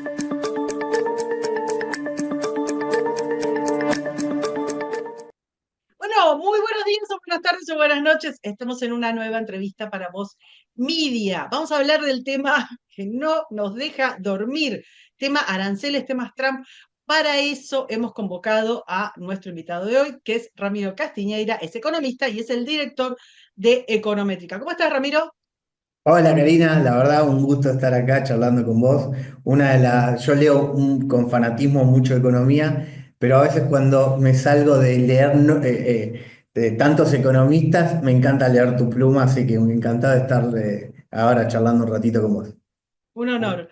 Bueno, muy buenos días o buenas tardes o buenas noches. Estamos en una nueva entrevista para Voz Media. Vamos a hablar del tema que no nos deja dormir, tema aranceles, temas Trump. Para eso hemos convocado a nuestro invitado de hoy, que es Ramiro Castiñeira, es economista y es el director de Econométrica. ¿Cómo estás, Ramiro? Hola Karina, la verdad un gusto estar acá charlando con vos. Yo leo con fanatismo mucho economía, pero a veces cuando me salgo de leer de tantos economistas, me encanta leer tu pluma, así que encantado de estar ahora charlando un ratito con vos. Un honor.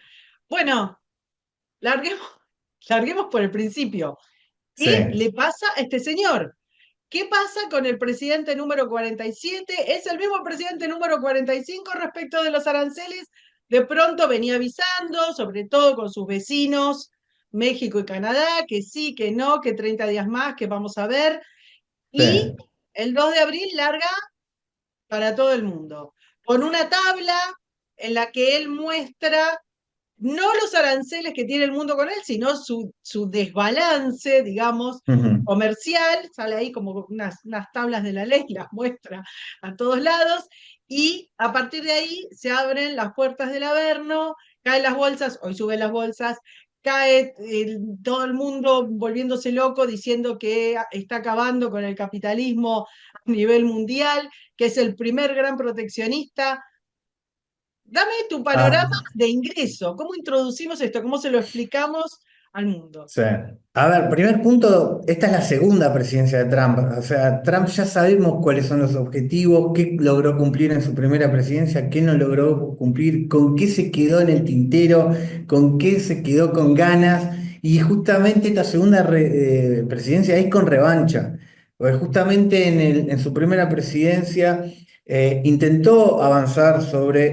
Bueno, larguemos, larguemos por el principio. Sí. ¿Qué le pasa a este señor? ¿Qué pasa con el presidente número 47? ¿Es el mismo presidente número 45 respecto de los aranceles? De pronto venía avisando, sobre todo con sus vecinos, México y Canadá, que sí, que no, que 30 días más, que vamos a ver. Sí. Y el 2 de abril larga para todo el mundo, con una tabla en la que él muestra no los aranceles que tiene el mundo con él, sino su desbalance, digamos, Ujú. comercial, sale ahí como unas tablas de la ley, las muestra a todos lados, y a partir de ahí se abren las puertas del Averno, caen las bolsas, hoy suben las bolsas, cae todo el mundo volviéndose loco diciendo que está acabando con el capitalismo a nivel mundial, que es el primer gran proteccionista. Dame tu panorama Ah, de ingreso. ¿Cómo introducimos esto? ¿Cómo se lo explicamos al mundo? sí. A ver, primer punto, esta es la segunda presidencia de Trump. O sea, Trump ya sabemos cuáles son los objetivos, qué logró cumplir en su primera presidencia, qué no logró cumplir, con qué se quedó en el tintero, con qué se quedó con ganas. Y justamente esta segunda presidencia es con revancha. Porque justamente en su primera presidencia intentó avanzar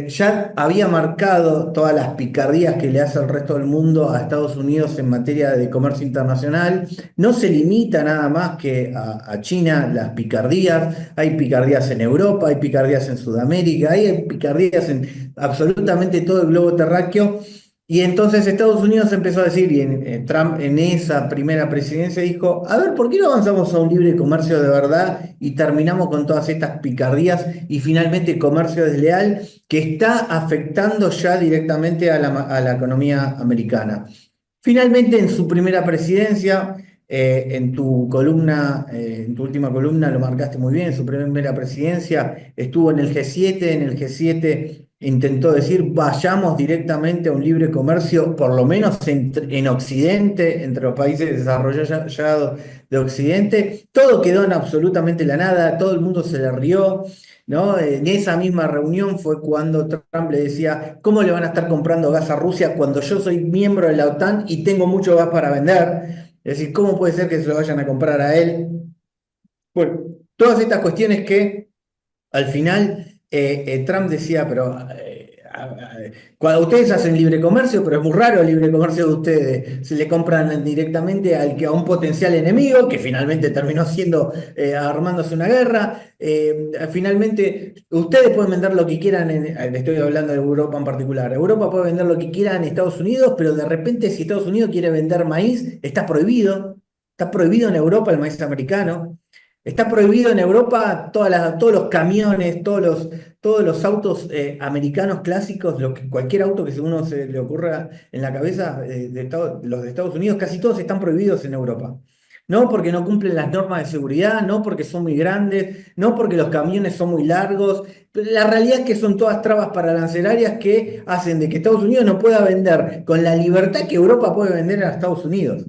ya había marcado todas las picardías que le hace el resto del mundo a Estados Unidos en materia de comercio internacional. No se limita nada más que a China las picardías, hay picardías en Europa, hay picardías en Sudamérica, hay picardías en absolutamente todo el globo terráqueo. Y entonces Estados Unidos empezó a decir, y Trump en esa primera presidencia dijo, a ver, ¿por qué no avanzamos a un libre comercio de verdad y terminamos con todas estas picardías y finalmente comercio desleal que está afectando ya directamente a la economía americana? Finalmente, en su primera presidencia, en tu columna, en tu última columna lo marcaste muy bien, en su primera presidencia estuvo en el G7, en el G7 intentó decir vayamos directamente a un libre comercio, por lo menos en Occidente, entre los países desarrollados de Occidente. Todo quedó en absolutamente la nada, todo el mundo se le rió. ¿No? En esa misma reunión fue cuando Trump le decía, ¿cómo le van a estar comprando gas a Rusia cuando yo soy miembro de la OTAN y tengo mucho gas para vender? Es decir, ¿cómo puede ser que se lo vayan a comprar a él? Bueno, todas estas cuestiones que al final Trump decía, pero cuando ustedes hacen libre comercio, pero es muy raro el libre comercio de ustedes, se le compran directamente a un potencial enemigo, que finalmente terminó siendo armándose una guerra. Finalmente, ustedes pueden vender lo que quieran, estoy hablando de Europa en particular. Europa puede vender lo que quiera en Estados Unidos, pero de repente si Estados Unidos quiere vender maíz, está prohibido. Está prohibido en Europa el maíz americano. Está prohibido en Europa todos los camiones, todos los autos americanos clásicos, cualquier auto que uno se le ocurra en la cabeza, los de Estados Unidos, casi todos están prohibidos en Europa. No porque no cumplen las normas de seguridad, no porque son muy grandes, no porque los camiones son muy largos. La realidad es que son todas trabas para arancelarias que hacen de que Estados Unidos no pueda vender con la libertad que Europa puede vender a Estados Unidos.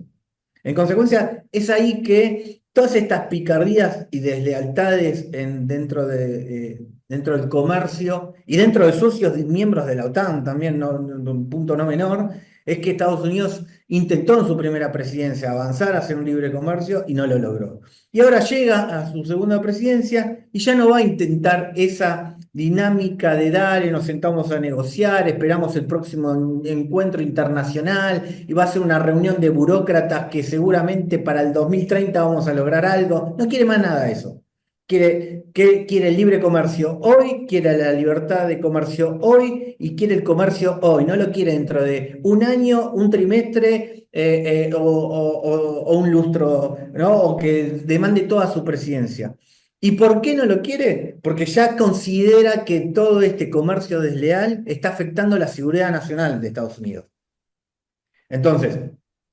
En consecuencia, es ahí que todas estas picardías y deslealtades dentro del comercio y dentro de socios miembros de la OTAN, también un punto no menor, es que Estados Unidos intentó en su primera presidencia avanzar hacia un libre comercio y no lo logró. Y ahora llega a su segunda presidencia y ya no va a intentar esa dinámica de dale, nos sentamos a negociar, esperamos el próximo encuentro internacional y va a ser una reunión de burócratas que seguramente para el 2030 vamos a lograr algo. No quiere más nada de eso. quiere el libre comercio hoy, quiere la libertad de comercio hoy y quiere el comercio hoy. No lo quiere dentro de un año, un trimestre o un lustro, ¿no? O que demande toda su presidencia. ¿Y por qué no lo quiere? Porque ya considera que todo este comercio desleal está afectando la seguridad nacional de Estados Unidos. Entonces,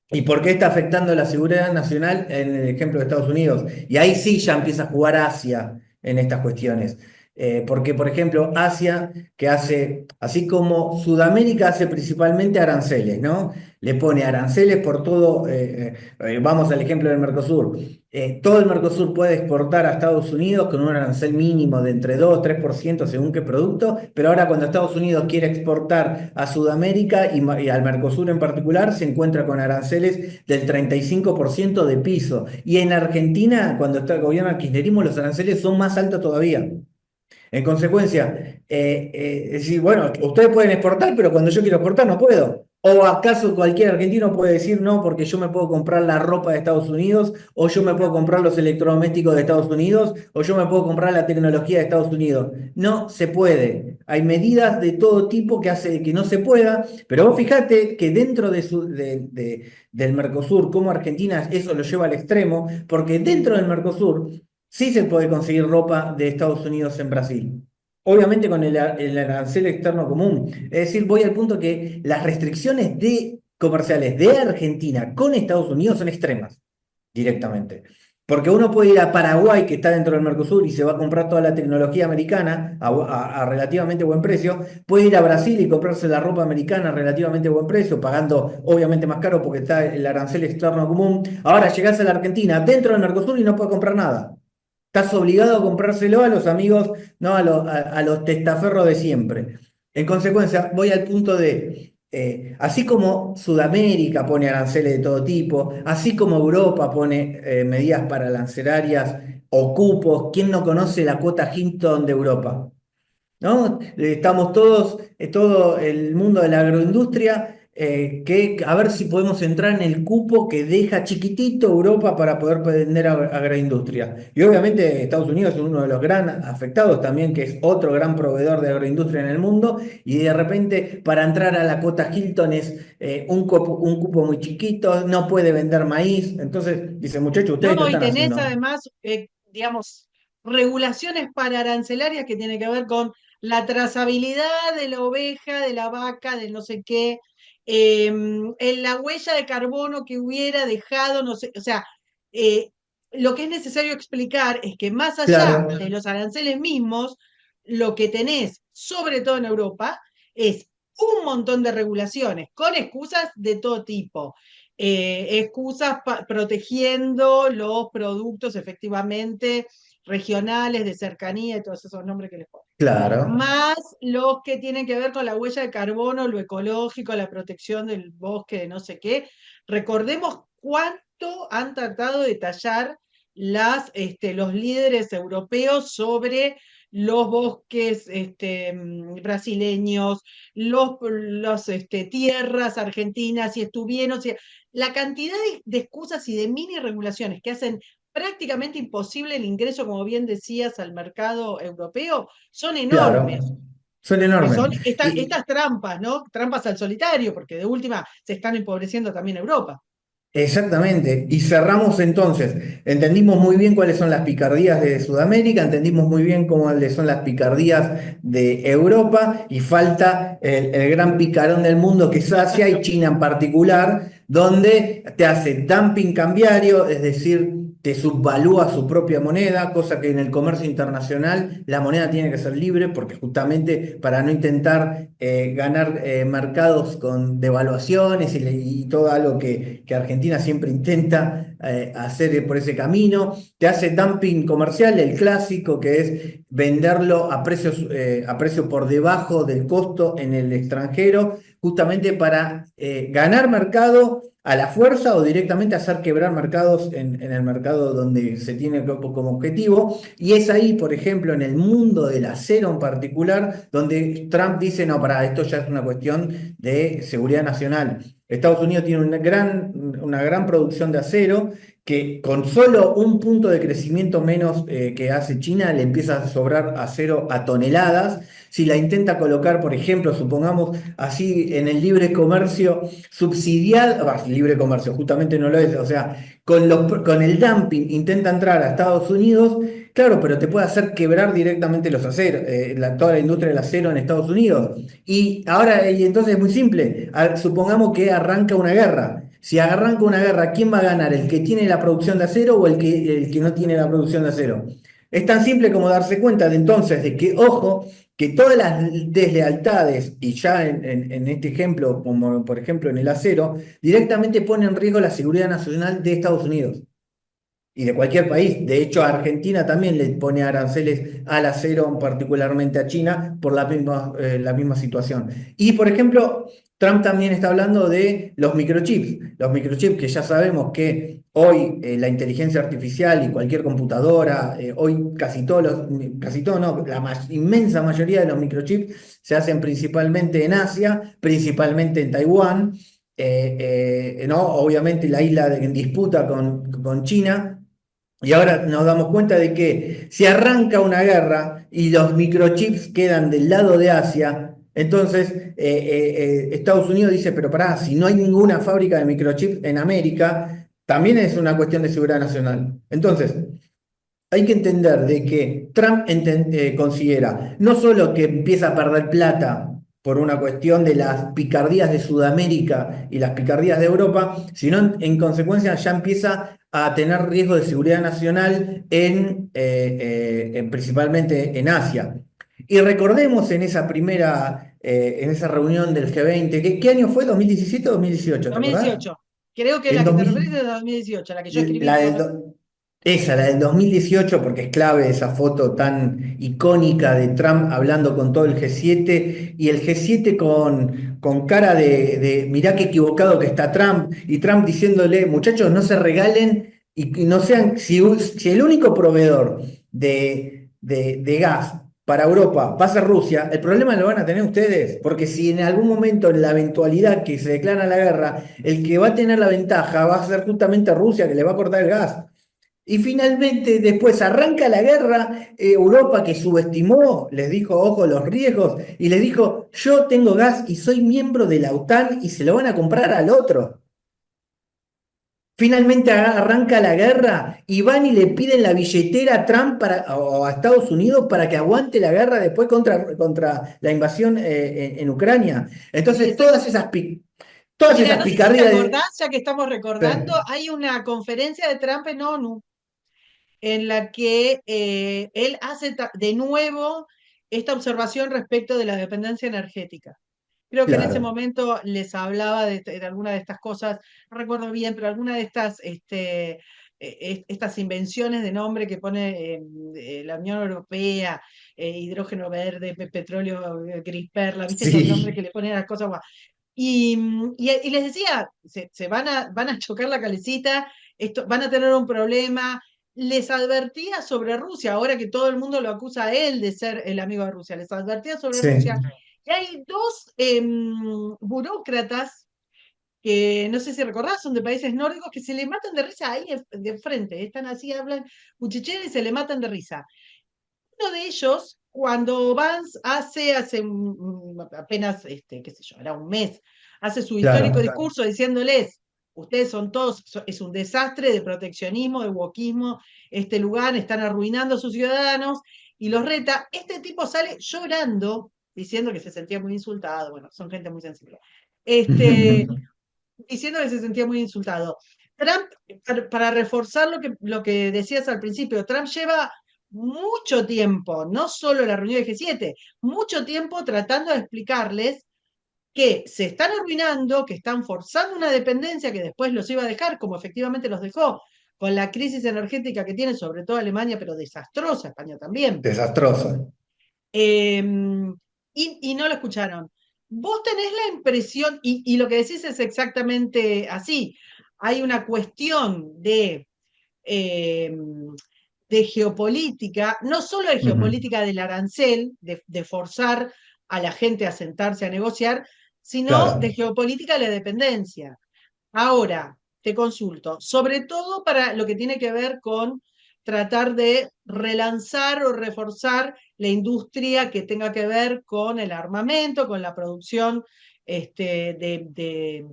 ¿y por qué está afectando la seguridad nacional en el ejemplo de Estados Unidos? Y ahí sí ya empieza a jugar Asia en estas cuestiones. Porque, por ejemplo, Asia, que hace, así como Sudamérica hace principalmente aranceles, ¿no? Le pone aranceles por todo, vamos al ejemplo del Mercosur. Todo el Mercosur puede exportar a Estados Unidos con un arancel mínimo de entre 2 y 3% según qué producto, pero ahora cuando Estados Unidos quiere exportar a Sudamérica y al Mercosur en particular, se encuentra con aranceles del 35% de piso. Y en Argentina, cuando está el gobierno del kirchnerismo, los aranceles son más altos todavía. En consecuencia, es decir, bueno, ustedes pueden exportar, pero cuando yo quiero exportar no puedo. ¿O acaso cualquier argentino puede decir no, porque yo me puedo comprar la ropa de Estados Unidos, o yo me puedo comprar los electrodomésticos de Estados Unidos, o yo me puedo comprar la tecnología de Estados Unidos? No se puede. Hay medidas de todo tipo que hace que no se pueda, pero vos fijate que dentro del Mercosur, como Argentina eso lo lleva al extremo, porque dentro del Mercosur sí se puede conseguir ropa de Estados Unidos en Brasil. Obviamente con el arancel externo común. Es decir, voy al punto que las restricciones comerciales de Argentina con Estados Unidos son extremas, directamente. Porque uno puede ir a Paraguay, que está dentro del Mercosur, y se va a comprar toda la tecnología americana a relativamente buen precio. Puede ir a Brasil y comprarse la ropa americana a relativamente buen precio, pagando obviamente más caro porque está el arancel externo común. Ahora llegás a la Argentina dentro del Mercosur y no puedes comprar nada. Estás obligado a comprárselo a los amigos, no a los testaferros de siempre. En consecuencia, voy al punto de, así como Sudamérica pone aranceles de todo tipo, así como Europa pone medidas para arancelarias o cupos, ¿quién no conoce la cuota Hinton de Europa? ¿No? Estamos todos, todo el mundo de la agroindustria, que a ver si podemos entrar en el cupo que deja chiquitito Europa para poder vender agroindustria. Y obviamente Estados Unidos es uno de los gran afectados también, que es otro gran proveedor de agroindustria en el mundo, y de repente para entrar a la cuota Hilton es un cupo muy chiquito, no puede vender maíz. Entonces, dice, muchachos, ustedes no No, y están tenés haciendo. además, digamos, regulaciones pararancelarias que tienen que ver con la trazabilidad de la oveja, de la vaca, de no sé qué, en la huella de carbono que hubiera dejado, no sé, o sea, eh, lo que es necesario explicar es que más allá Claro, de los aranceles mismos, lo que tenés, sobre todo en Europa, es un montón de regulaciones con excusas de todo tipo, excusas protegiendo los productos efectivamente regionales, de cercanía y todos esos nombres que les ponen. claro, Más los que tienen que ver con la huella de carbono, lo ecológico, la protección del bosque, de no sé qué. Recordemos cuánto han tratado de tallar los líderes europeos sobre los bosques brasileños, tierras argentinas, si estuvieron, la cantidad de excusas y de mini regulaciones que hacen prácticamente imposible el ingreso, como bien decías, al mercado europeo, son claro. enormes. Son Que son enormes. estas trampas, ¿no? Trampas al solitario, porque de última se están empobreciendo también Europa. Exactamente. Y cerramos entonces. Entendimos muy bien cuáles son las picardías de Sudamérica, entendimos muy bien cuáles son las picardías de Europa y falta el gran picarón del mundo que es Asia y China en particular, donde te hace dumping cambiario, es decir, te subvalúa su propia moneda, cosa que en el comercio internacional la moneda tiene que ser libre porque justamente para no intentar ganar mercados con devaluaciones y todo algo que Argentina siempre intenta hacer por ese camino. Te hace dumping comercial, el clásico, que es venderlo a precio por debajo del costo en el extranjero, justamente para ganar mercado a la fuerza o directamente hacer quebrar mercados en el mercado donde se tiene como objetivo. Y es ahí, por ejemplo, en el mundo del acero en particular, donde Trump dice, no, para esto ya es una cuestión de seguridad nacional. Estados Unidos tiene una gran producción de acero que con solo un punto de crecimiento menos que hace China le empieza a sobrar acero a toneladas. Si la intenta colocar, por ejemplo, supongamos así en el libre comercio subsidiado, libre comercio, justamente no lo es, o sea, con el dumping intenta entrar a Estados Unidos. Claro, pero te puede hacer quebrar directamente los aceros, toda la industria del acero en Estados Unidos. Y ahora, y entonces es muy simple. Supongamos que arranca una guerra. Si arranca una guerra, ¿quién va a ganar? ¿El que tiene la producción de acero o el que no tiene la producción de acero? Es tan simple como darse cuenta de entonces de que, ojo, que todas las deslealtades, y ya en este ejemplo, como por ejemplo en el acero, directamente pone en riesgo la seguridad nacional de Estados Unidos y de cualquier país. De hecho, a Argentina también le pone aranceles al acero, particularmente a China, por la misma situación. Y, por ejemplo, Trump también está hablando de los microchips. Los microchips que ya sabemos que hoy la inteligencia artificial y cualquier computadora, hoy casi todos no, inmensa mayoría de los microchips se hacen principalmente en Asia, principalmente en Taiwán. ¿No? Obviamente la isla en disputa con China, y ahora nos damos cuenta de que si arranca una guerra y los microchips quedan del lado de Asia, entonces Estados Unidos dice, pero pará, si no hay ninguna fábrica de microchips en América, también es una cuestión de seguridad nacional. Entonces, hay que entender de que Trump considera no solo que empieza a perder plata por una cuestión de las picardías de Sudamérica y las picardías de Europa, sino en consecuencia ya empieza a tener riesgo de seguridad nacional principalmente en Asia. Y recordemos en esa reunión del G20, ¿qué año fue? ¿2017 o 2018? ¿Te acordás? 2018. Creo que En la que te referís 2000. es de 2018, la que yo escribí La por... del, esa, la del 2018, porque es clave esa foto tan icónica de Trump hablando con todo el G7 y el G7 con cara de mirá qué equivocado que está Trump y Trump diciéndole, muchachos, no se regalen y no sean, si el único proveedor de gas para Europa va a ser Rusia, el problema lo van a tener ustedes, porque si en algún momento, en la eventualidad que se declara la guerra, el que va a tener la ventaja va a ser justamente Rusia, que le va a cortar el gas. Y finalmente, después arranca la guerra, Europa que subestimó, les dijo, ojo, los riesgos, y les dijo, yo tengo gas y soy miembro de la OTAN y se lo van a comprar al otro. Finalmente arranca la guerra y van y le piden la billetera a Trump o a Estados Unidos para que aguante la guerra después contra la invasión en Ucrania. Sí, Entonces, exactamente. todas Mira, esas no sé si te picardías acordás, ya que estamos recordando, Sí, hay una conferencia de Trump en ONU en la que él hace de nuevo esta observación respecto de la dependencia energética. Creo que en ese claro. momento les hablaba de alguna de estas cosas, no recuerdo bien, pero alguna de estas, estas invenciones de nombre que pone la Unión Europea, hidrógeno verde, petróleo gris perla, ¿viste esos nombres que Sí, le ponen a las cosas? Y les decía, se van a chocar la calecita, van a tener un problema. Les advertía sobre Rusia, ahora que todo el mundo lo acusa a él de ser el amigo de Rusia, les advertía sobre Rusia. sí, Y hay dos burócratas que no sé si recordás, son de países nórdicos que se le matan de risa ahí de frente, están así, hablan cuchicheros y se le matan de risa. Uno de ellos, cuando Vance apenas, qué sé yo, era un mes, hace su histórico claro. discurso diciéndoles, ustedes son todos, es un desastre de proteccionismo, de wokismo, este lugar, están arruinando a sus ciudadanos, y los reta, este tipo sale llorando, diciendo que se sentía muy insultado, bueno, son gente muy sensible, este, diciendo que se sentía muy insultado. Trump, para reforzar lo que decías al principio, Trump lleva mucho tiempo, no solo la reunión de G7, mucho tiempo tratando de explicarles que se están arruinando, que están forzando una dependencia que después los iba a dejar, como efectivamente los dejó, con la crisis energética que tiene sobre todo Alemania, pero desastrosa, España también. Desastroso. Eh, y no lo escucharon. Vos tenés la impresión, y lo que decís es exactamente así, hay una cuestión eh, de geopolítica, no solo de Ujú. geopolítica del arancel, de forzar a la gente a sentarse a negociar, sino de claro. geopolítica de la dependencia. Ahora, te consulto, sobre todo para lo que tiene que ver con tratar de relanzar o reforzar la industria que tenga que ver con el armamento, con la producción de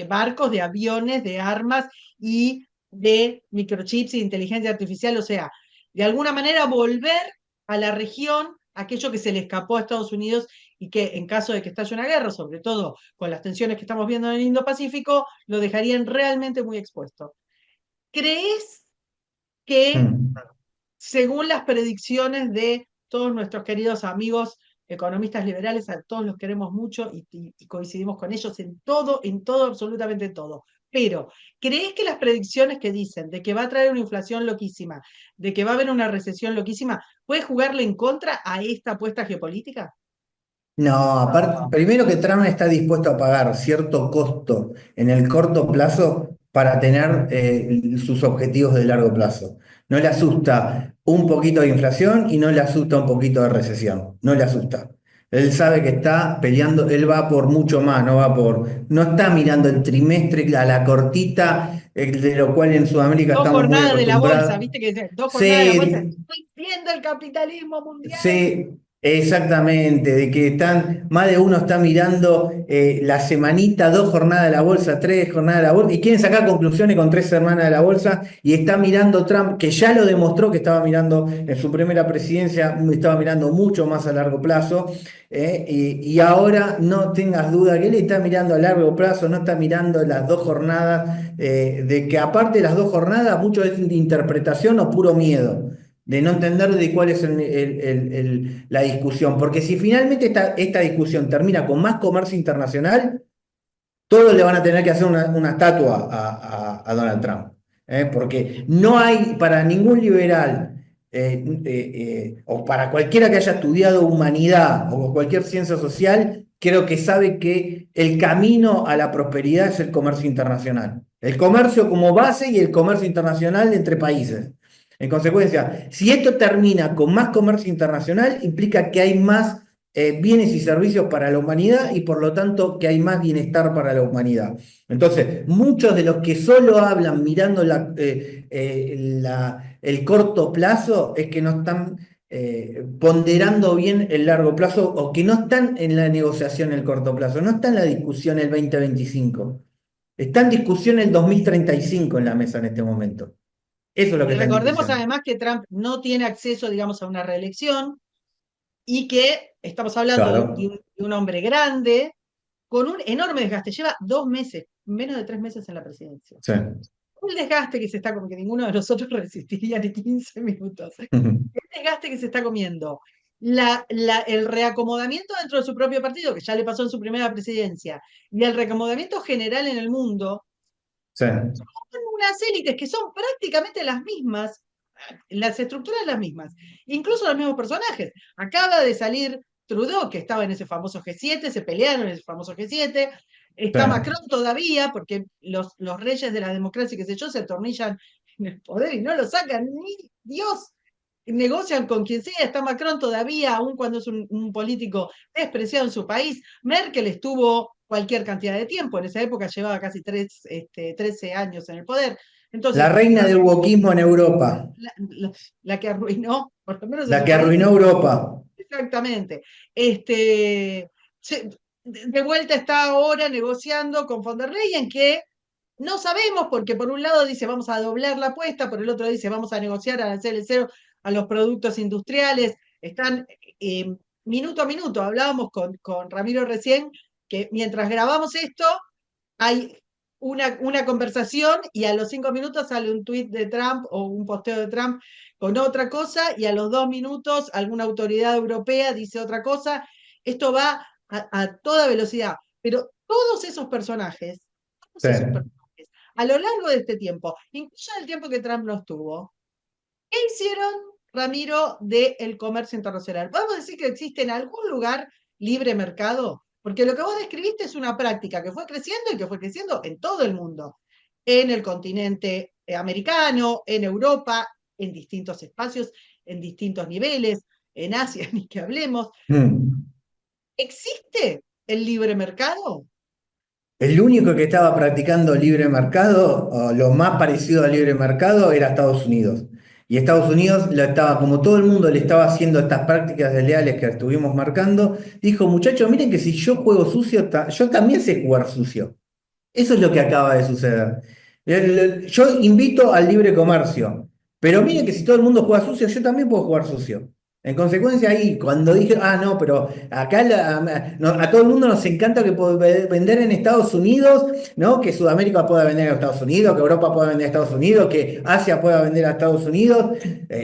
barcos, de aviones, de armas y de microchips e inteligencia artificial, o sea, de alguna manera volver a la región aquello que se le escapó a Estados Unidos y que en caso de que estalle una guerra, sobre todo con las tensiones que estamos viendo en el Indo-Pacífico, lo dejarían realmente muy expuesto. ¿Crees que, Mm. según las predicciones de todos nuestros queridos amigos economistas liberales, a todos los queremos mucho y coincidimos con ellos en todo, absolutamente todo? Pero, ¿crees que las predicciones que dicen de que va a traer una inflación loquísima, de que va a haber una recesión loquísima, puede jugarle en contra a esta apuesta geopolítica? No, aparte, primero que Trump está dispuesto a pagar cierto costo en el corto plazo para tener sus objetivos de largo plazo. No le asusta un poquito de inflación y no le asusta un poquito de recesión. No le asusta. Él sabe que está peleando, él va por mucho más, no está mirando el trimestre a la cortita, de lo cual en Sudamérica Dos estamos muy jornadas de la bolsa, acostumbrados. ¿viste? Que dice, dos jornadas de la bolsa, Sí, estoy viendo el capitalismo mundial. sí, exactamente, de que están, más de uno está mirando la semanita, 2 jornadas de la bolsa, 3 jornadas de la bolsa, y quieren sacar conclusiones con 3 semanas de la bolsa, y está mirando Trump, que ya lo demostró que estaba mirando en su primera presidencia, estaba mirando mucho más a largo plazo, y ahora no tengas duda que él está mirando a largo plazo, no está mirando las 2 jornadas, de que aparte de las 2 jornadas, mucho es de interpretación o puro miedo de no entender de cuál es la discusión. Porque si finalmente esta discusión termina con más comercio internacional, todos le van a tener que hacer una estatua a Donald Trump. Porque no hay para ningún liberal o para cualquiera que haya estudiado humanidad o cualquier ciencia social, creo que sabe que el camino a la prosperidad es el comercio internacional. El comercio como base y el comercio internacional entre países. En consecuencia, si esto termina con más comercio internacional, implica que hay más bienes y servicios para la humanidad y por lo tanto que hay más bienestar para la humanidad. Entonces, muchos de los que solo hablan mirando el corto plazo es que no están ponderando bien el largo plazo o que no están en la negociación el corto plazo, no está en la discusión el 2025. Está en discusión el 2035 en la mesa en este momento. Eso es lo que Y está en recordemos discusión. además que Trump no tiene acceso, digamos, a una reelección y que estamos hablando Claro. de un hombre grande con un enorme desgaste. Lleva 2 meses, menos de 3 meses en la presidencia. Sí. El desgaste que se está comiendo, que ninguno de nosotros resistiría ni 15 minutos. El desgaste que se está comiendo. El reacomodamiento dentro de su propio partido, que ya le pasó en su primera presidencia, y el reacomodamiento general en el mundo, Sí. son unas élites que son prácticamente las mismas, las estructuras las mismas, incluso los mismos personajes. Acaba de salir Trudeau, que estaba en ese famoso G7, se pelearon en ese famoso G7, Sí. está Macron todavía, porque los reyes de la democracia, qué sé yo, se atornillan en el poder y no lo sacan ni Dios. Negocian con quien sea, está Macron todavía, aun cuando es un político despreciado en su país. Merkel estuvo cualquier cantidad de tiempo, en esa época llevaba casi 13 años en el poder. La Entonces, reina del wokismo en Europa, la que arruinó, por lo menos en la su que país, arruinó Europa. exactamente. De vuelta está ahora negociando con von der Leyen, que no sabemos, porque por un lado dice vamos a doblar la apuesta, por el otro dice vamos a negociar arancel cero a los productos industriales. Están eh, minuto a minuto. Hablábamos con Ramiro recién, que mientras grabamos esto, hay una conversación y a los 5 minutos sale un tuit de Trump o un posteo de Trump con otra cosa y a los 2 minutos alguna autoridad europea dice otra cosa. Esto va a toda velocidad, pero todos Sí. esos personajes, a lo largo de este tiempo, incluso en el tiempo que Trump no estuvo, ¿qué hicieron, Ramiro, del comercio internacional? ¿Podemos decir que existe en algún lugar libre mercado? Porque lo que vos describiste es una práctica que fue creciendo y que fue creciendo en todo el mundo, en el continente americano, en Europa, en distintos espacios, en distintos niveles, en Asia, ni que hablemos. Mm. ¿Existe? el libre mercado. El único que estaba practicando libre mercado, o lo más parecido al libre mercado, era Estados Unidos. Y Estados Unidos lo estaba, como todo el mundo le estaba haciendo estas prácticas desleales que estuvimos marcando, dijo, muchachos, miren que si yo juego sucio, yo también sé jugar sucio. Eso es lo que acaba de suceder. Yo invito al libre comercio, pero mire que si todo el mundo juega sucio, yo también puedo jugar sucio. En consecuencia, ahí, cuando dije, no, pero acá a todo el mundo nos encanta que vender en Estados Unidos, ¿no? Que Sudamérica pueda vender en Estados Unidos, que Europa pueda vender a Estados Unidos, que Asia pueda vender a Estados Unidos,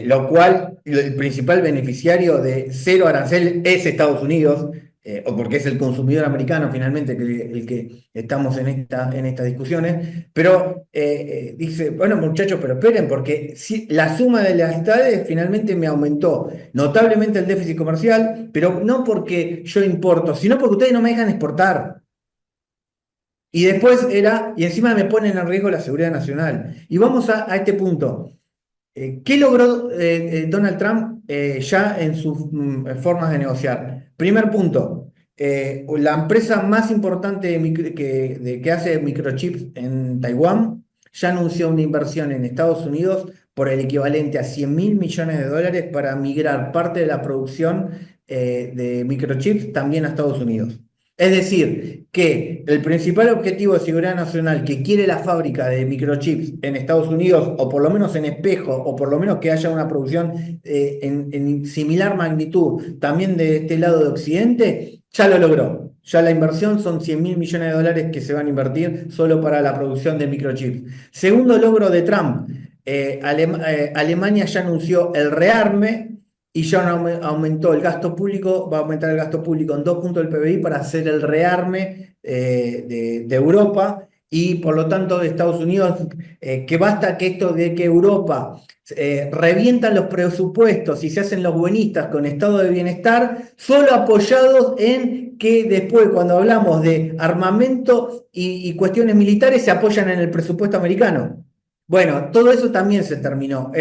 lo cual el principal beneficiario de cero arancel es Estados Unidos, o porque es el consumidor americano finalmente el que estamos en estas discusiones, pero dice, bueno muchachos, pero esperen, porque si, la suma de las edades finalmente me aumentó notablemente el déficit comercial, pero no porque yo importo, sino porque ustedes no me dejan exportar. Y después y encima me ponen en riesgo la seguridad nacional. Y vamos a este punto. ¿Qué logró Donald Trump ya en sus formas de negociar? Primer punto, la empresa más importante que hace microchips en Taiwán ya anunció una inversión en Estados Unidos por el equivalente a 100.000 millones de dólares para migrar parte de la producción de microchips también a Estados Unidos. Es decir, que el principal objetivo de seguridad nacional que quiere la fábrica de microchips en Estados Unidos, o por lo menos en espejo, o por lo menos que haya una producción en similar magnitud también de este lado de Occidente, ya lo logró. Ya la inversión son 100.000 millones de dólares que se van a invertir solo para la producción de microchips. Segundo logro de Trump, Alemania ya anunció el rearme y ya aumentó el gasto público, va a aumentar el gasto público en 2 puntos del PBI para hacer el rearme de Europa y por lo tanto de Estados Unidos, que basta que esto de que Europa revientan los presupuestos y se hacen los buenistas con estado de bienestar, solo apoyados en que después cuando hablamos de armamento y cuestiones militares se apoyan en el presupuesto americano. Bueno, todo eso también se terminó.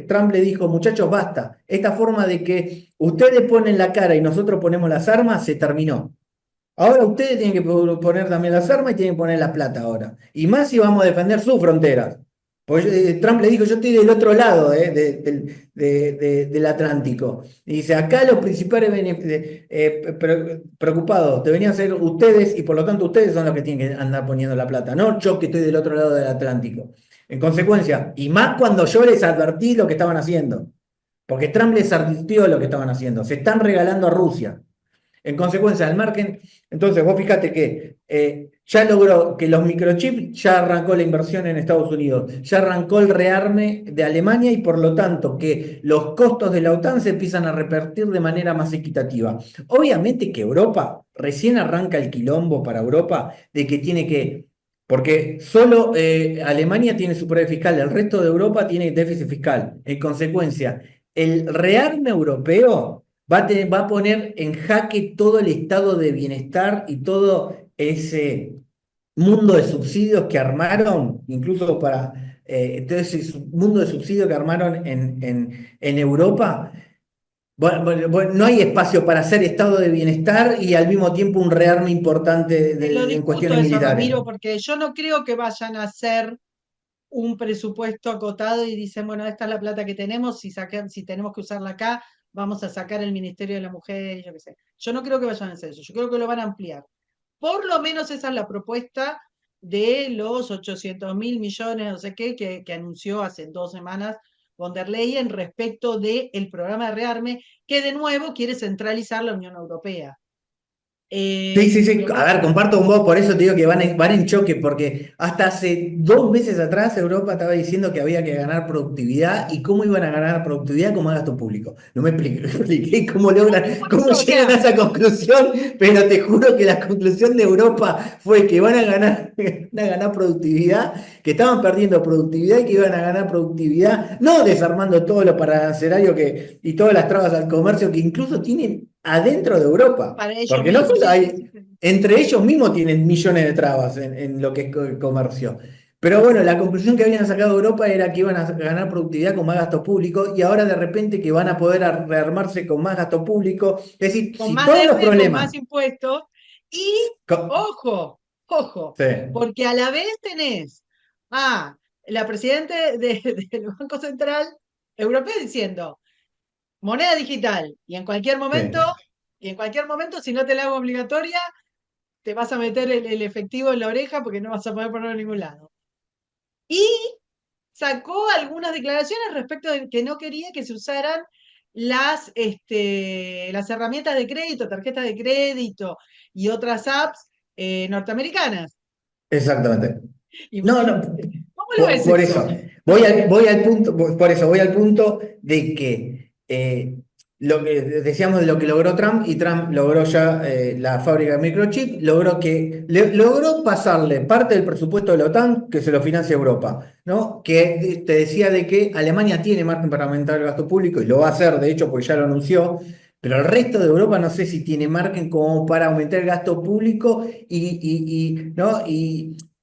Trump le dijo, muchachos, basta. Esta forma de que ustedes ponen la cara y nosotros ponemos las armas se terminó. Ahora ustedes tienen que poner también las armas y tienen que poner la plata ahora. Y más si vamos a defender sus fronteras. Pues Trump le dijo, yo estoy del otro lado del Atlántico. Y dice, acá los principales preocupados deberían ser ustedes y por lo tanto ustedes son los que tienen que andar poniendo la plata, no yo que estoy del otro lado del Atlántico. En consecuencia, y más cuando yo les advertí lo que estaban haciendo, porque Trump les advirtió lo que estaban haciendo, se están regalando a Rusia. En consecuencia, el margen, entonces vos fíjate que ya logró que los microchips, ya arrancó la inversión en Estados Unidos, ya arrancó el rearme de Alemania y por lo tanto que los costos de la OTAN se empiezan a repartir de manera más equitativa. Obviamente que Europa, recién arranca el quilombo para Europa de que tiene que, porque solo Alemania tiene superávit fiscal, el resto de Europa tiene déficit fiscal. En consecuencia, el rearme europeo va a poner en jaque todo el estado de bienestar y todo ese mundo de subsidios que armaron, incluso para todo ese mundo de subsidios que armaron en Europa. Bueno, no hay espacio para hacer estado de bienestar y al mismo tiempo un rearme importante Lo en discuto cuestiones eso, militares. Ramiro, porque yo no creo que vayan a hacer un presupuesto acotado y dicen, bueno, esta es la plata que tenemos, si tenemos que usarla acá, vamos a sacar el Ministerio de la Mujer, yo qué sé. Yo no creo que vayan a hacer eso, yo creo que lo van a ampliar. Por lo menos esa es la propuesta de los 800.000 millones, no sé qué, que anunció hace 2 semanas von der Leyen respecto del programa de rearme, que de nuevo quiere centralizar la Unión Europea. Sí, sí, sí. A Luego, ver, comparto con vos, por eso te digo que van en choque, porque hasta hace 2 meses atrás Europa estaba diciendo que había que ganar productividad y cómo iban a ganar productividad como gasto público. No me expliqué cómo logran, cómo o llegan sea, a esa conclusión, pero te juro que la conclusión de Europa fue que van a ganar productividad, que estaban perdiendo productividad y que iban a ganar productividad, no desarmando todo lo paranserario y todas las trabas al comercio que incluso tienen adentro de Europa. para ellos Porque no mismos, solo sí, sí, hay, sí. entre ellos mismos tienen millones de trabas en lo que es comercio. Pero bueno, la conclusión que habían sacado de Europa era que iban a ganar productividad con más gasto público y ahora de repente que van a poder rearmarse con más gasto público. Es decir, Con si más todos los deuda y con problemas más impuestos. Y, Co- ojo, ojo, Sí, porque a la vez tenés a la presidenta del Banco Central Europeo diciendo moneda digital sí. y en cualquier momento, si no te la hago obligatoria, te vas a meter el efectivo en la oreja porque no vas a poder ponerlo en ningún lado. Y sacó algunas declaraciones respecto de que no quería que se usaran las herramientas de crédito, tarjetas de crédito y otras apps norteamericanas. Exactamente. No, no, Imagínate. ¿Cómo lo ves por eso? eso, voy al punto, por eso voy al punto de que lo que decíamos de lo que logró Trump, y Trump logró ya la fábrica de microchip, logró pasarle parte del presupuesto de la OTAN que se lo financia Europa, ¿no? Que te decía de que Alemania tiene margen para aumentar el gasto público, y lo va a hacer, de hecho, porque ya lo anunció. Pero el resto de Europa no sé si tiene margen como para aumentar el gasto público ¿no?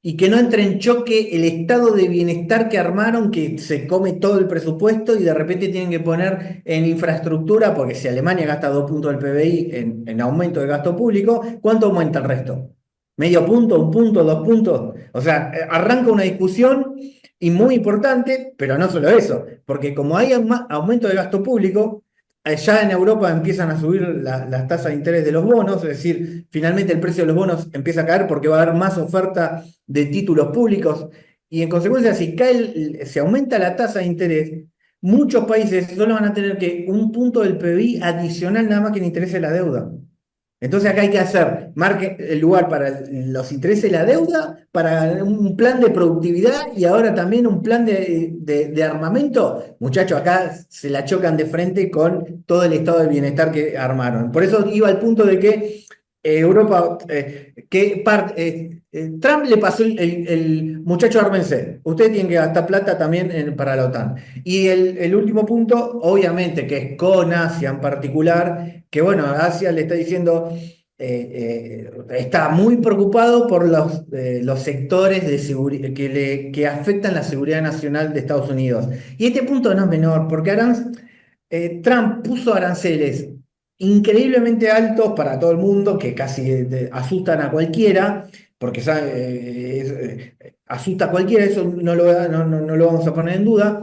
Y que no entre en choque el estado de bienestar que armaron, que se come todo el presupuesto y de repente tienen que poner en infraestructura, porque si Alemania gasta 2 puntos del PBI en aumento de gasto público, ¿cuánto aumenta el resto? ¿Medio punto, 1 punto, 2 puntos? O sea, arranca una discusión y muy importante, pero no solo eso, porque como hay aumento de gasto público, ya en Europa empiezan a subir las tasas de interés de los bonos, es decir, finalmente el precio de los bonos empieza a caer porque va a haber más oferta de títulos públicos y en consecuencia si se aumenta la tasa de interés, muchos países solo van a tener que 1 punto del PBI adicional nada más que en intereses de la deuda. Entonces acá hay que hacer marque el lugar para los intereses de la deuda, para un plan de productividad y ahora también un plan de armamento. Muchachos, acá se la chocan de frente con todo el estado de bienestar que armaron. Por eso iba al punto de que Europa, Trump le pasó el muchacho ármense. Ustedes tienen que gastar plata también para la OTAN. Y el último punto, obviamente, que es con Asia en particular, que bueno, Asia le está diciendo, está muy preocupado por los sectores que afectan la seguridad nacional de Estados Unidos. Y este punto no es menor, porque Trump puso aranceles increíblemente altos para todo el mundo, que casi asustan a cualquiera, porque asusta a cualquiera, eso no lo vamos a poner en duda.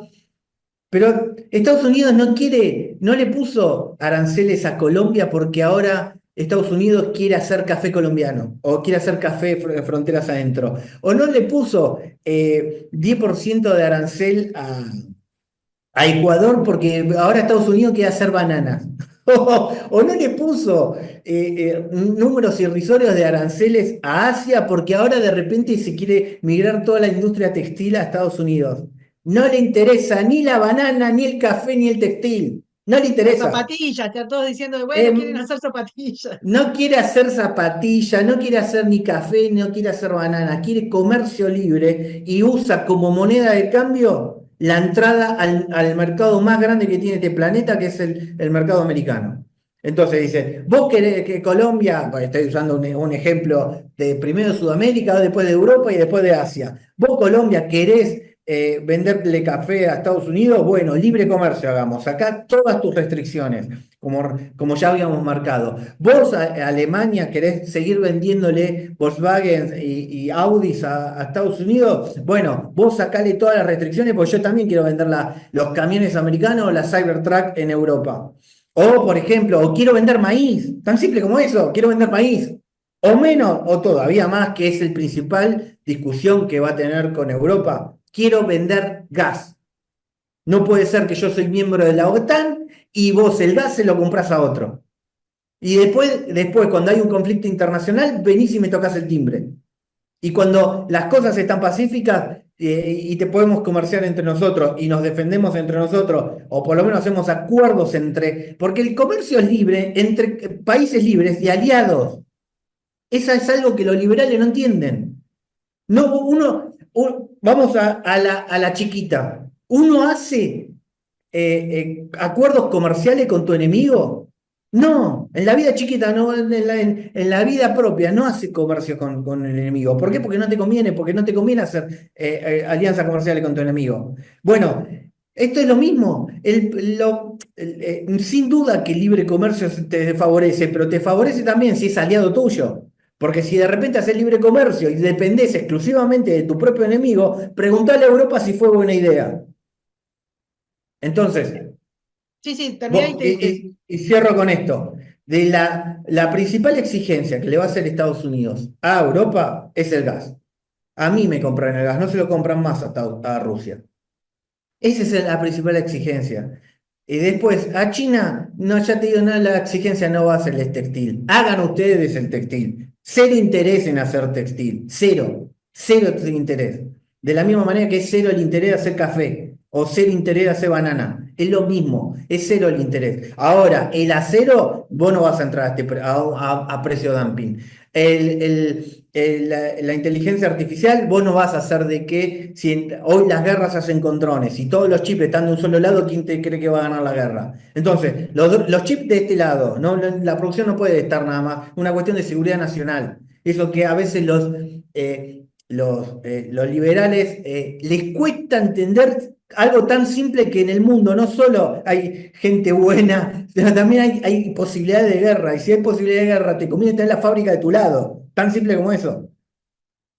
Pero Estados Unidos no le puso aranceles a Colombia porque ahora Estados Unidos quiere hacer café colombiano o quiere hacer café fronteras adentro. O no le puso 10% de arancel a Ecuador porque ahora Estados Unidos quiere hacer bananas. O no le puso números irrisorios de aranceles a Asia porque ahora de repente se quiere migrar toda la industria textil a Estados Unidos. No le interesa ni la banana, ni el café, ni el textil. No le Las interesa. zapatillas, están todos diciendo, bueno, quieren Em, hacer zapatillas. no quiere hacer zapatilla, no quiere hacer ni café, no quiere hacer banana, quiere comercio libre y usa como moneda de cambio la entrada al mercado más grande que tiene este planeta, que es el mercado americano. Entonces dice, vos querés que Colombia, bueno, estoy usando un ejemplo de primero de Sudamérica, después de Europa y después de Asia, vos Colombia querés venderle café a Estados Unidos, bueno, libre comercio hagamos, acá todas tus restricciones como ya habíamos marcado. Vos, Alemania, querés seguir vendiéndole Volkswagen y Audis a Estados Unidos. Bueno, vos sacale todas las restricciones porque yo también quiero vender los camiones americanos o la Cybertruck en Europa. O, por ejemplo, o quiero vender maíz. Tan simple como eso, quiero vender maíz. O menos, o todavía más, que es el principal discusión que va a tener con Europa. Quiero vender gas. No puede ser que yo soy miembro de la OTAN y vos el gas se lo compras a otro. Y después, cuando hay un conflicto internacional, venís y me tocas el timbre. Y cuando las cosas están pacíficas y te podemos comerciar entre nosotros y nos defendemos entre nosotros, o por lo menos hacemos acuerdos porque el comercio es libre entre países libres y aliados. Eso es algo que los liberales no entienden. No, vamos a la chiquita. Uno hace acuerdos comerciales con tu enemigo. No, en la vida chiquita, no, en la vida propia, no hace comercio con el enemigo. ¿Por qué? Porque no te conviene, porque no te conviene hacer alianzas comerciales con tu enemigo. Bueno, esto es lo mismo. Sin duda que el libre comercio te favorece, pero te favorece también si es aliado tuyo. Porque si de repente haces libre comercio y dependés exclusivamente de tu propio enemigo, preguntale a Europa si fue buena idea. Entonces, Sí, sí, termina y y cierro con esto. De la principal exigencia que le va a hacer Estados Unidos a Europa es el gas. A mí me compran el gas, no se lo compran más a Rusia. Esa es la principal exigencia. Y después, a China, no, ya te digo, no, la exigencia no va a ser el textil. Hagan ustedes el textil. Cero interés en hacer textil. Cero. Cero interés. De la misma manera que es cero el interés de hacer café o cero interés de hacer banana. Es lo mismo. Es cero el interés. Ahora, el acero, vos no vas a entrar a precio dumping. La inteligencia artificial, vos no vas a hacer de que si hoy las guerras hacen con drones y todos los chips están de un solo lado, ¿quién te cree que va a ganar la guerra? Entonces, los chips de este lado, no, la producción no puede estar nada más, una cuestión de seguridad nacional. Eso que a veces los liberales les cuesta entender algo tan simple que en el mundo no solo hay gente buena, sino también hay posibilidades de guerra. Y si hay posibilidades de guerra, te conviene tener la fábrica de tu lado. Tan simple como eso.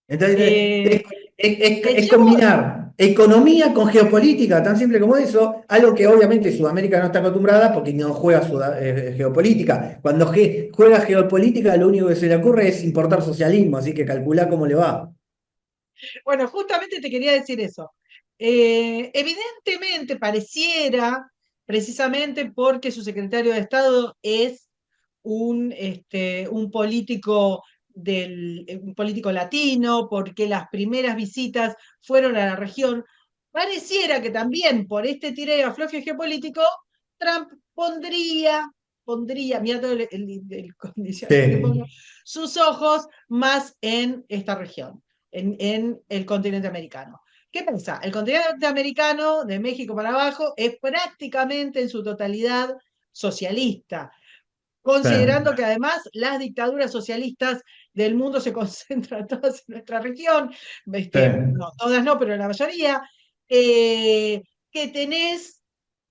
Entonces, eh, te es llevo, combinar economía con geopolítica, tan simple como eso, algo que obviamente Sudamérica no está acostumbrada porque no juega geopolítica. Cuando juega geopolítica, lo único que se le ocurre es importar socialismo, así que calculá cómo le va. bueno, justamente te quería decir eso. Evidentemente pareciera, precisamente porque su secretario de Estado es un político un político latino, porque las primeras visitas fueron a la región, pareciera que también por este tireo afloje geopolítico, Trump mira todo el condicional que Sí, pongo, sus ojos más en esta región, en el continente americano. ¿Qué pasa? El continente americano, de México para abajo, es prácticamente en su totalidad socialista, considerando sí, que además las dictaduras socialistas del mundo se concentran todas en nuestra región, sí, no, todas no, pero la mayoría, eh, que tenés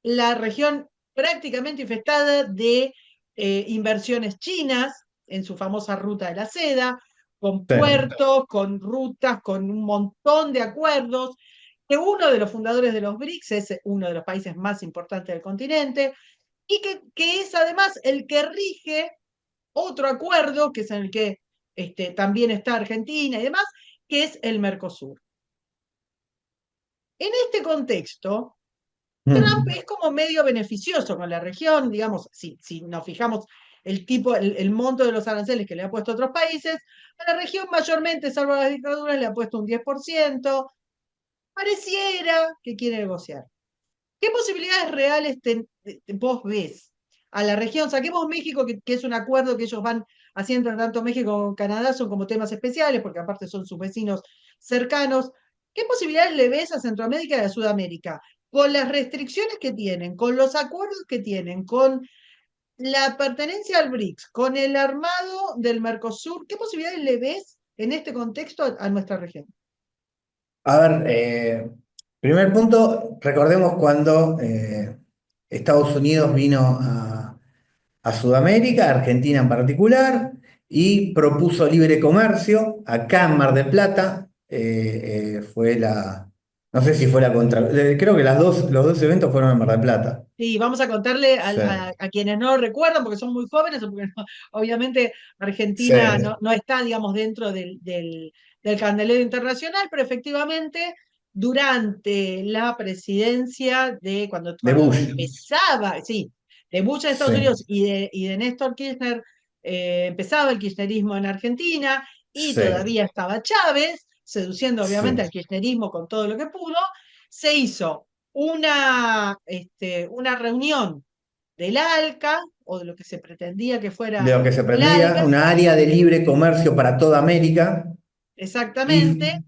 la región prácticamente infestada de inversiones chinas en su famosa ruta de la seda, con sí. puertos, con rutas, con un montón de acuerdos, que uno de los fundadores de los BRICS es uno de los países más importantes del continente, y que es además el que rige otro acuerdo, que es en el que también está Argentina y demás, que es el Mercosur. En este contexto, Trump Mm. es como medio beneficioso con la región, digamos, si nos fijamos el monto de los aranceles que le ha puesto a otros países, a la región mayormente, salvo las dictaduras, le ha puesto un 10%, pareciera que quiere negociar. ¿Qué posibilidades reales vos ves a la región? Saquemos México, que es un acuerdo que ellos van haciendo, tanto México como Canadá son como temas especiales, porque aparte son sus vecinos cercanos. ¿Qué posibilidades le ves a Centroamérica y a Sudamérica? Con las restricciones que tienen, con los acuerdos que tienen, con la pertenencia al BRICS, con el armado del Mercosur, ¿qué posibilidades le ves en este contexto a nuestra región? A ver, primer punto, recordemos cuando Estados Unidos vino a Sudamérica, Argentina en particular, y propuso libre comercio acá en Mar del Plata. No sé si fue la contra, creo que los dos eventos fueron en Mar del Plata. Sí, vamos a contarle Sí, a quienes no lo recuerdan, porque son muy jóvenes, o porque obviamente sí, Argentina no está, digamos, dentro del candelero internacional, pero efectivamente durante la presidencia de cuando Bush. empezaba, sí, de Bush en Estados Sí, Unidos y de Néstor Kirchner, empezaba el kirchnerismo en Argentina y sí, todavía estaba Chávez, seduciendo obviamente sí. al kirchnerismo con todo lo que pudo, se hizo una reunión del ALCA, o de lo que se pretendía que De fuera lo que se el prendía, ALCA, una área de libre comercio para toda América. Y exactamente,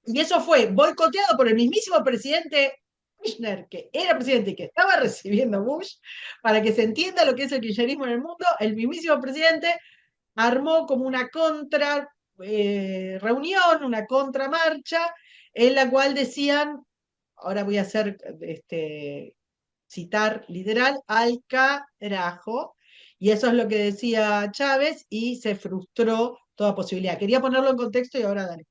y eso fue boicoteado por el mismísimo presidente Kirchner, que era presidente y que estaba recibiendo Bush, para que se entienda lo que es el kirchnerismo en el mundo, el mismísimo presidente armó como una contra reunión, una contramarcha, en la cual decían, ahora voy a hacer citar literal, al carajo. Y eso es lo que decía Chávez y se frustró toda posibilidad. Quería ponerlo en contexto y ahora dale.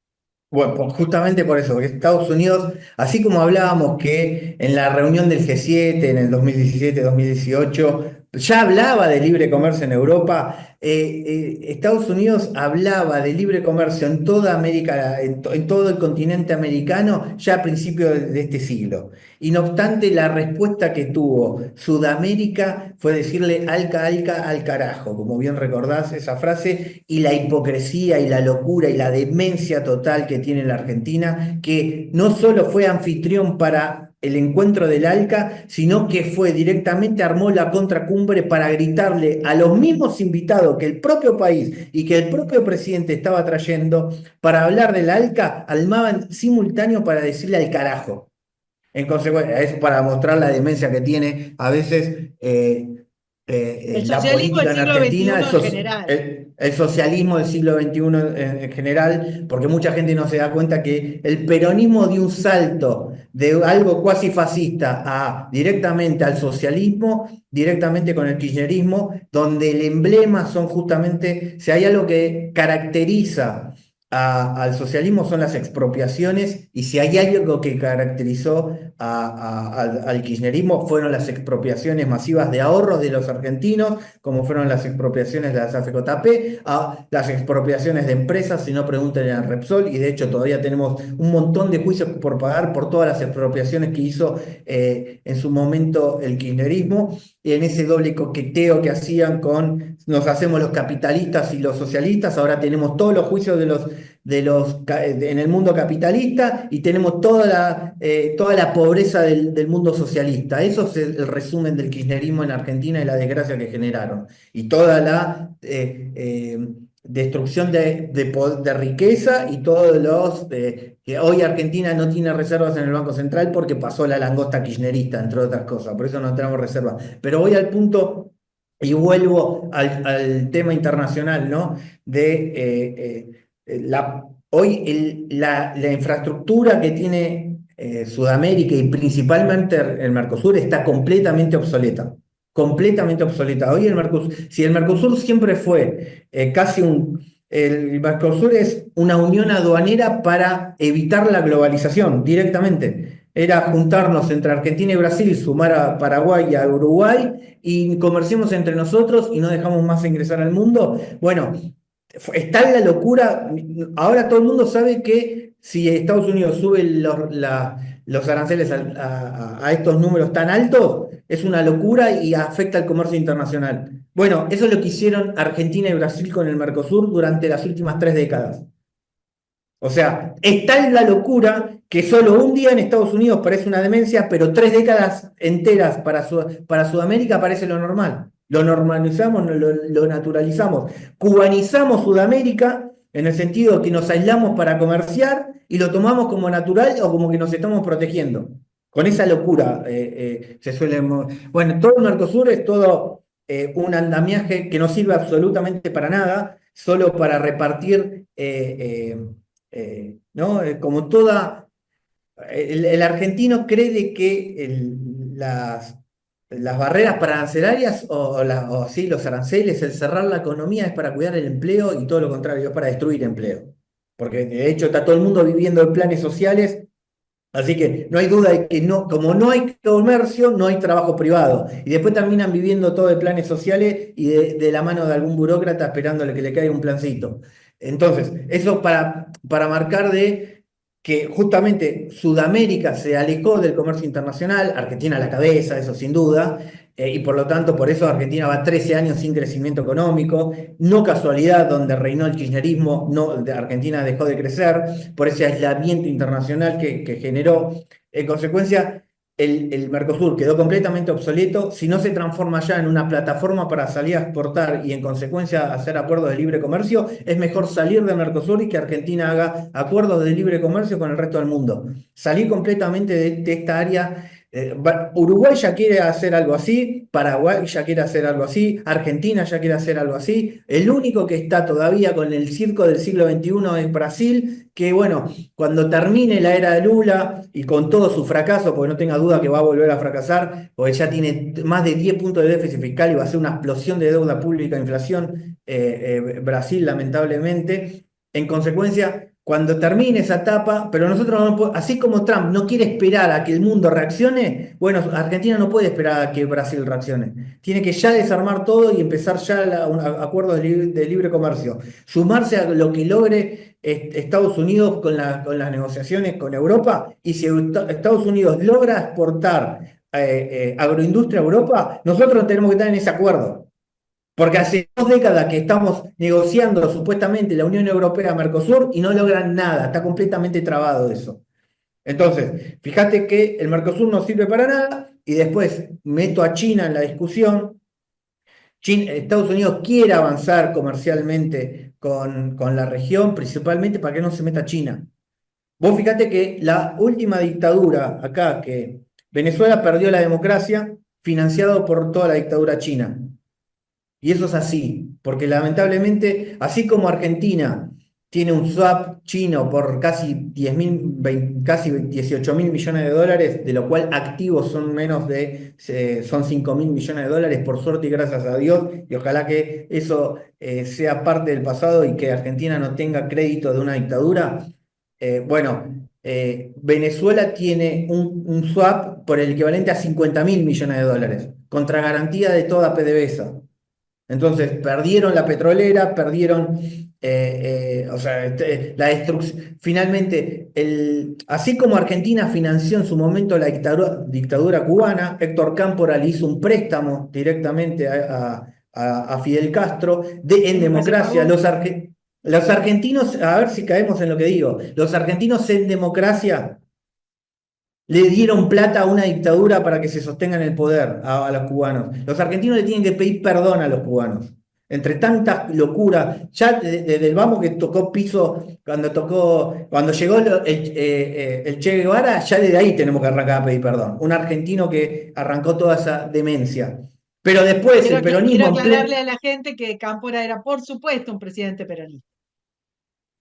Bueno, pues justamente por eso, porque Estados Unidos, así como hablábamos que en la reunión del G7 en el 2017-2018 ya hablaba de libre comercio en Europa, Estados Unidos hablaba de libre comercio en toda América, en todo el continente americano ya a principios de este siglo. Y no obstante, la respuesta que tuvo Sudamérica fue decirle alca, alca, al carajo, como bien recordás esa frase, y la hipocresía y la locura y la demencia total que tiene la Argentina, que no solo fue anfitrión para el encuentro del ALCA, sino que fue directamente, armó la contracumbre para gritarle a los mismos invitados que el propio país y que el propio presidente estaba trayendo para hablar del ALCA, armaban simultáneo para decirle al carajo. En consecuencia, es para mostrar la demencia que tiene a veces El la socialismo del política en siglo Argentina, XXI en general. el socialismo del siglo XXI en general, porque mucha gente no se da cuenta que el peronismo dio un salto de algo cuasi fascista a directamente al socialismo, directamente con el kirchnerismo, donde el emblema son justamente, si hay algo que caracteriza al socialismo son las expropiaciones, y si hay algo que caracterizó al kirchnerismo fueron las expropiaciones masivas de ahorros de los argentinos, como fueron las expropiaciones de las AFJP, las expropiaciones de empresas, si no pregunten a Repsol, y de hecho todavía tenemos un montón de juicios por pagar por todas las expropiaciones que hizo en su momento el kirchnerismo, y en ese doble coqueteo que hacían con nos hacemos los capitalistas y los socialistas, ahora tenemos todos los juicios en el mundo capitalista y tenemos toda la pobreza del mundo socialista. Eso es el resumen del kirchnerismo en Argentina y la desgracia que generaron. Y toda la destrucción de riqueza y todos que hoy Argentina no tiene reservas en el Banco Central porque pasó la langosta kirchnerista, entre otras cosas. Por eso no tenemos reservas. Pero voy al punto y vuelvo al tema internacional, ¿no? Hoy la infraestructura que tiene Sudamérica y principalmente el Mercosur está completamente obsoleta. Completamente obsoleta. Hoy si el Mercosur siempre fue el Mercosur es una unión aduanera para evitar la globalización directamente. Era juntarnos entre Argentina y Brasil, sumar a Paraguay y a Uruguay y comerciemos entre nosotros y no dejamos más ingresar al mundo. Bueno, está en la locura. Ahora todo el mundo sabe que si Estados Unidos sube los aranceles a estos números tan altos, es una locura y afecta al comercio internacional. Bueno, eso es lo que hicieron Argentina y Brasil con el Mercosur durante las últimas 3 décadas. O sea, está en la locura que solo un día en Estados Unidos parece una demencia, pero 3 décadas enteras para Sudamérica parece lo normal. Lo normalizamos, lo naturalizamos. Cubanizamos Sudamérica en el sentido que nos aislamos para comerciar y lo tomamos como natural o como que nos estamos protegiendo. Con esa locura se suele... Bueno, todo el Mercosur es todo un andamiaje que no sirve absolutamente para nada, solo para repartir... ¿no? Como el argentino cree de que las barreras para arancelarias o sí, los aranceles, el cerrar la economía es para cuidar el empleo y todo lo contrario, es para destruir empleo. Porque de hecho está todo el mundo viviendo en planes sociales, así que no hay duda de que no, como no hay comercio, no hay trabajo privado. Y después terminan viviendo todo de planes sociales y de la mano de algún burócrata esperándole que le caiga un plancito. Entonces, eso para marcar de que justamente Sudamérica se alejó del comercio internacional, Argentina a la cabeza, eso sin duda, y por lo tanto, por eso Argentina va 13 años sin crecimiento económico, no casualidad, donde reinó el kirchnerismo, Argentina dejó de crecer, por ese aislamiento internacional que generó. En consecuencia, el Mercosur quedó completamente obsoleto. Si no se transforma ya en una plataforma para salir a exportar y en consecuencia hacer acuerdos de libre comercio, es mejor salir del Mercosur y que Argentina haga acuerdos de libre comercio con el resto del mundo. Salir completamente de esta área Uruguay ya quiere hacer algo así, Paraguay ya quiere hacer algo así, Argentina ya quiere hacer algo así. El único que está todavía con el circo del siglo XXI es Brasil, que bueno, cuando termine la era de Lula y con todo su fracaso, porque no tenga duda que va a volver a fracasar, porque ya tiene más de 10 puntos de déficit fiscal y va a ser una explosión de deuda pública e inflación, Brasil lamentablemente. En consecuencia, cuando termine esa etapa, pero nosotros no así como Trump no quiere esperar a que el mundo reaccione, bueno, Argentina no puede esperar a que Brasil reaccione. Tiene que ya desarmar todo y empezar ya acuerdos de libre comercio. Sumarse a lo que logre Estados Unidos con las negociaciones con Europa. Y si Estados Unidos logra exportar agroindustria a Europa, nosotros tenemos que estar en ese acuerdo. Porque hace 2 décadas que estamos negociando supuestamente la Unión Europea-Mercosur y no logran nada, está completamente trabado eso. Entonces, fíjate que el Mercosur no sirve para nada y después meto a China en la discusión. Estados Unidos quiere avanzar comercialmente con la región, principalmente para que no se meta China. Vos fíjate que la última dictadura acá, que Venezuela perdió la democracia, financiado por toda la dictadura china. Y eso es así, porque lamentablemente, así como Argentina tiene un swap chino por casi 10.000, casi 18.000 millones de dólares, de lo cual activos son menos de, son 5.000 millones de dólares, por suerte y gracias a Dios, y ojalá que eso sea parte del pasado y que Argentina no tenga crédito de una dictadura. Venezuela tiene un swap por el equivalente a 50.000 millones de dólares, contra garantía de toda PDVSA. Entonces, perdieron la petrolera, perdieron, o sea, la destrucción. Finalmente, así como Argentina financió en su momento la dictadura cubana, Héctor Cámpora le hizo un préstamo directamente a Fidel Castro en Nunca se democracia. pagó. Los argentinos, a ver si caemos en lo que digo, los argentinos en democracia le dieron plata a una dictadura para que se sostenga en el poder a los cubanos. Los argentinos le tienen que pedir perdón a los cubanos. Entre tantas locuras, ya desde el vamos que tocó piso, cuando llegó el Che Guevara, ya desde ahí tenemos que arrancar a pedir perdón. Un argentino que arrancó toda esa demencia. Pero después el Quiero peronismo en aclararle pleno. a la gente que Cámpora era, por supuesto, un presidente peronista.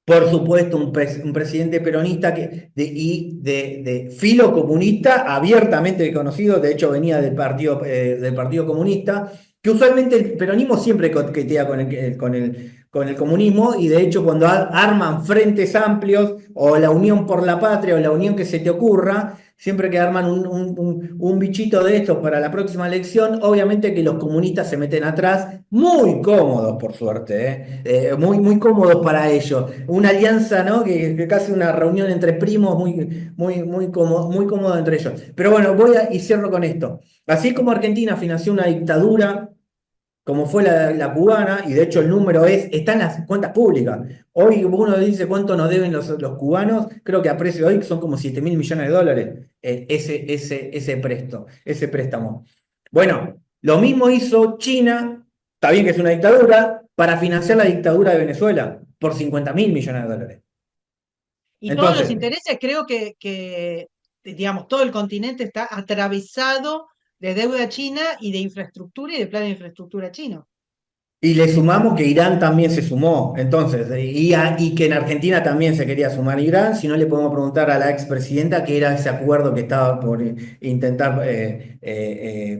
Por supuesto, un presidente peronista de filo comunista, abiertamente conocido, de hecho venía del Partido Comunista, que usualmente el peronismo siempre coquetea con el comunismo, y de hecho cuando arman frentes amplios, o la Unión por la Patria, o la unión que se te ocurra, siempre que arman un bichito de estos para la próxima elección, obviamente que los comunistas se meten atrás, muy cómodos por suerte, muy, muy cómodos para ellos. Una alianza, ¿no? Que casi una reunión entre primos muy, muy, muy cómodo entre ellos. Pero bueno, y cierro con esto. Así como Argentina financió una dictadura, como fue la cubana, y de hecho el número está en las cuentas públicas. Hoy uno dice cuánto nos deben los cubanos, creo que a precio de hoy son como 7.000 millones de dólares, ese préstamo. Bueno, lo mismo hizo China, está bien que es una dictadura, para financiar la dictadura de Venezuela por 50.000 millones de dólares. Y todos los Entonces, intereses, creo digamos, todo el continente está atravesado de deuda china y de infraestructura y de plan de infraestructura chino. y le sumamos que Irán también se sumó, entonces, y que en Argentina también se quería sumar Irán. Si no, le podemos preguntar a la expresidenta qué era ese acuerdo que estaba por intentar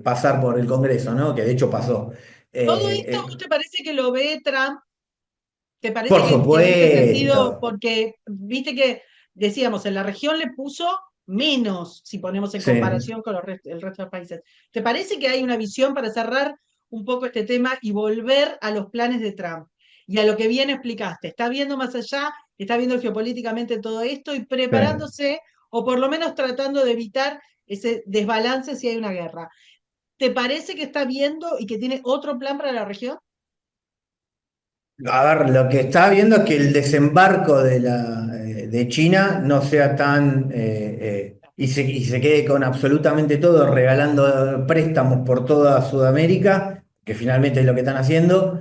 pasar por el Congreso, ¿no? Que de hecho pasó. ¿Todo Eh, esto eh, vos te parece que lo ve Trump? ¿Te parece por que en este sentido, supuesto, porque viste que decíamos, en la región le puso menos, si ponemos en sí. comparación con el resto de los países? ¿Te parece que hay una visión para cerrar un poco este tema y volver a los planes de Trump y a lo que bien explicaste? ¿Está viendo más allá? ¿Está viendo geopolíticamente todo esto y Sí. preparándose o por lo menos tratando de evitar ese desbalance si hay una guerra? ¿Te parece que está viendo y que tiene otro plan para la región? A ver, lo que está viendo es que el desembarco de China no sea tan, y se quede con absolutamente todo, regalando préstamos por toda Sudamérica, que finalmente es lo que están haciendo.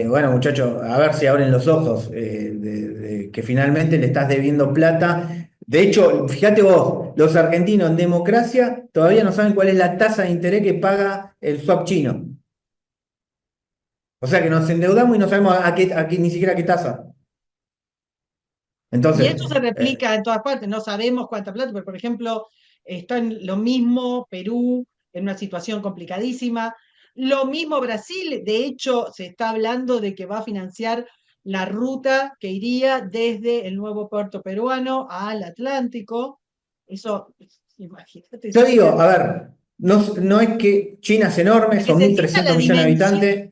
Bueno, muchachos, a ver si abren los ojos, que finalmente le estás debiendo plata. De hecho, fíjate vos, los argentinos en democracia todavía no saben cuál es la tasa de interés que paga el swap chino. O sea que nos endeudamos y no sabemos ni siquiera qué tasa. Y esto Entonces, se replica en todas partes, no sabemos cuánta plata, pero por ejemplo, está en lo mismo Perú, en una situación complicadísima. Lo mismo Brasil, de hecho, se está hablando de que va a financiar la ruta que iría desde el nuevo puerto peruano al Atlántico. Eso, imagínate, yo si digo, llega, a ver, no es que China es enorme, para que son se mil entienda trescientos millones de habitantes,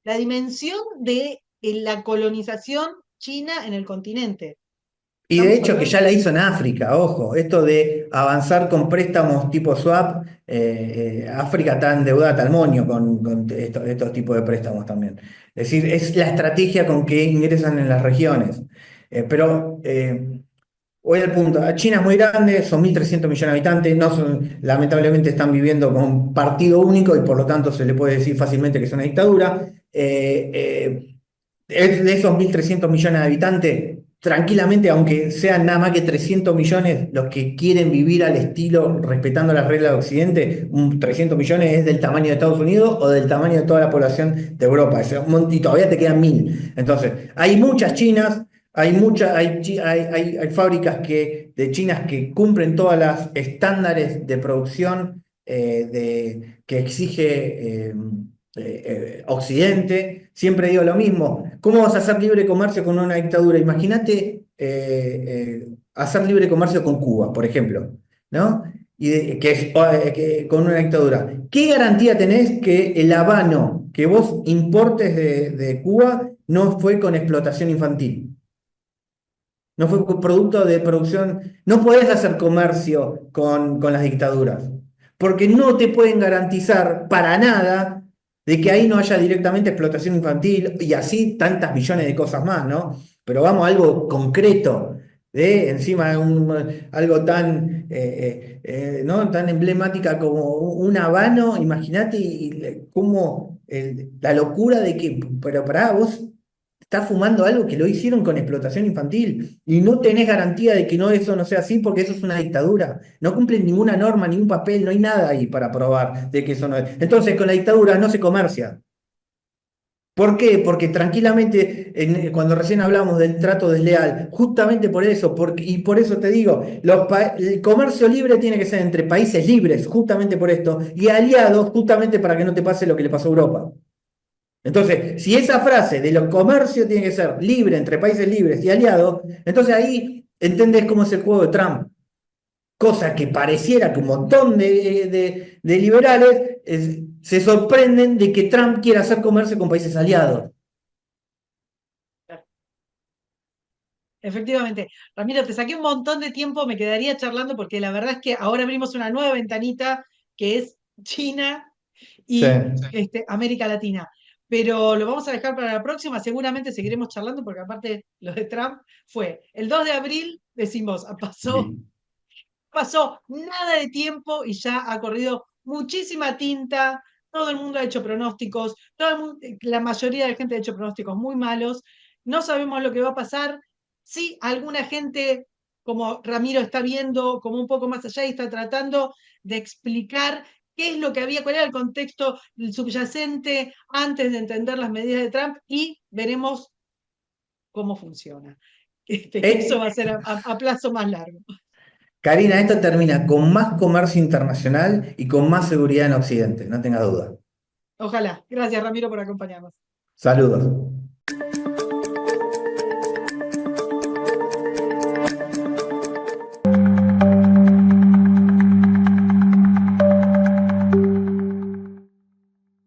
la dimensión de la colonización china en el continente. y de Estamos hecho que ya hablando. la hizo en África, ojo, esto de avanzar con préstamos tipo swap, África está endeudada hasta el moño con estos tipos de préstamos también. Es decir, es la estrategia con que ingresan en las regiones. Pero voy al punto, China es muy grande, son 1.300 millones de habitantes, lamentablemente están viviendo con un partido único y por lo tanto se le puede decir fácilmente que es una dictadura. De esos 1.300 millones de habitantes, tranquilamente, aunque sean nada más que 300 millones los que quieren vivir al estilo, respetando las reglas de Occidente, 300 millones es del tamaño de Estados Unidos o del tamaño de toda la población de Europa. Y todavía te quedan 1.000. Entonces, hay muchas chinas. Hay fábricas de chinas que cumplen todos los estándares de producción que exige Occidente. Siempre digo lo mismo. ¿Cómo vas a hacer libre comercio con una dictadura? Imagínate hacer libre comercio con Cuba, por ejemplo, ¿no? Con una dictadura. ¿Qué garantía tenés que el habano que vos importes de Cuba no fue con explotación infantil? No fue producto de producción. No podés hacer comercio con las dictaduras, porque no te pueden garantizar para nada de que ahí no haya directamente explotación infantil y así tantas millones de cosas más, ¿no? Pero vamos a algo concreto, de encima de algo tan, ¿no? Tan emblemática como un habano, imagínate cómo la locura de que, pero pará, vos estás fumando algo que lo hicieron con explotación infantil y no tenés garantía de que eso no sea así porque eso es una dictadura. No cumplen ninguna norma, ningún papel, no hay nada ahí para probar de que eso no es. Entonces, con la dictadura no se comercia. ¿Por qué? Porque tranquilamente, cuando recién hablamos del trato desleal, justamente por eso, y por eso te digo, el comercio libre tiene que ser entre países libres, justamente por esto, y aliados, justamente para que no te pase lo que le pasó a Europa. Entonces, si esa frase de lo comercio tiene que ser libre entre países libres y aliados, entonces ahí entendés cómo es el juego de Trump. Cosa que pareciera que un montón de liberales se sorprenden de que Trump quiera hacer comercio con países aliados. Efectivamente. Ramiro, te saqué un montón de tiempo, me quedaría charlando porque la verdad es que ahora abrimos una nueva ventanita que es China Sí. y América Latina. Pero lo vamos a dejar para la próxima, seguramente seguiremos charlando porque aparte lo de Trump fue el 2 de abril, decimos, pasó nada de tiempo y ya ha corrido muchísima tinta, todo el mundo ha hecho pronósticos, la mayoría de la gente ha hecho pronósticos muy malos, no sabemos lo que va a pasar, sí, alguna gente como Ramiro está viendo como un poco más allá y está tratando de explicar qué es lo que había, cuál era el contexto subyacente antes de entender las medidas de Trump y veremos cómo funciona. Que eso va a Eh, ser a plazo más largo. Karina, esto termina con más comercio internacional y con más seguridad en Occidente, no tenga duda. Ojalá. Gracias, Ramiro, por acompañarnos. Saludos.